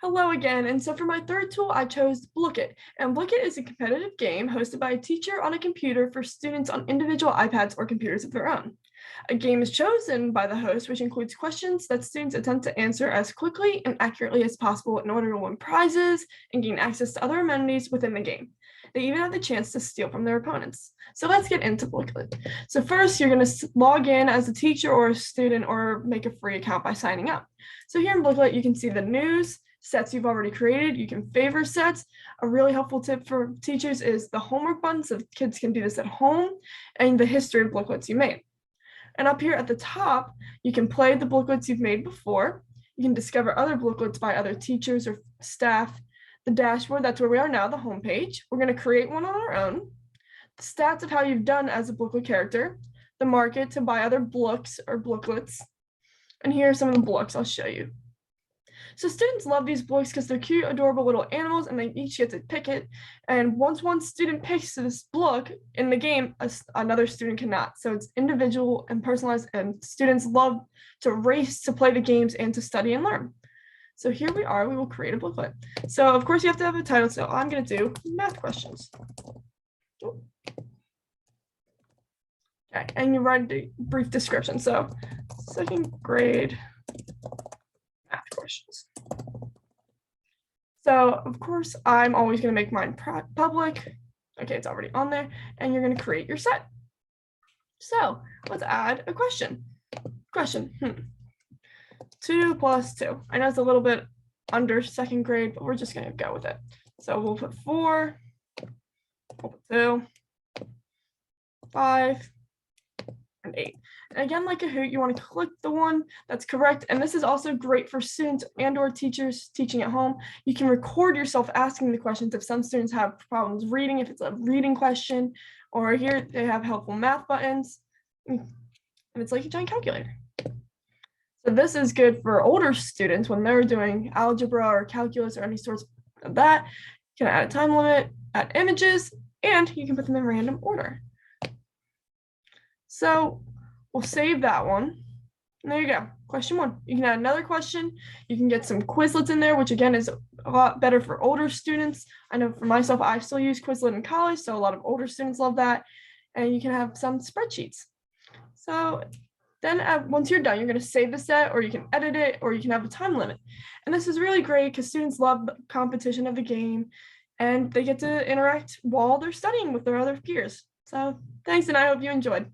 Hello again, and so for my third tool, I chose Blooket. And Blooket is a competitive game hosted by a teacher on a computer for students on individual iPads or computers of their own. A game is chosen by the host, which includes questions that students attempt to answer as quickly and accurately as possible in order to win prizes and gain access to other amenities within the game. They even have the chance to steal from their opponents. So let's get into Blooket. So first, you're going to log in as a teacher or a student or make a free account by signing up. So here in Blooket, you can see the news, sets you've already created. You can favor sets. A really helpful tip for teachers is the homework button, so kids can do this at home, and the history of booklets you made. And up here at the top, you can play the booklets you've made before. You can discover other booklets by other teachers or staff. The dashboard, that's where we are now, the home page. We're going to create one on our own. The stats of how you've done as a booklet character. The market to buy other books or booklets. And here are some of the books I'll show you. So students love these books because they're cute, adorable little animals, and they each get to pick it. And once one student picks this book in the game, another student cannot. So it's individual and personalized, and students love to race to play the games and to study and learn. So here we are, we will create a booklet. So of course you have to have a title, so I'm gonna do math questions. Okay, and you write a brief description. So second grade math questions. So of course, I'm always going to make mine public. Okay, it's already on there, and you're going to create your set. So let's add a question. Question, 2 plus 2. I know it's a little bit under second grade, but we're just going to go with it. So we'll put 4, we'll put 2, 5, and 8. And again, like a hoot, you want to click the one that's correct. And this is also great for students and or teachers teaching at home. You can record yourself asking the questions if some students have problems reading, if it's a reading question, or here they have helpful math buttons. And it's like a giant calculator. So this is good for older students when they're doing algebra or calculus or any sorts of that. You can add a time limit, add images, and you can put them in random order. So we'll save that one. And there you go. Question 1. You can add another question. You can get some Quizlets in there, which again is a lot better for older students. I know for myself, I still use Quizlet in college, so a lot of older students love that. And you can have some spreadsheets. So then once you're done, you're going to save the set, or you can edit it, or you can have a time limit. And this is really great because students love the competition of the game, and they get to interact while they're studying with their other peers. So thanks, and I hope you enjoyed.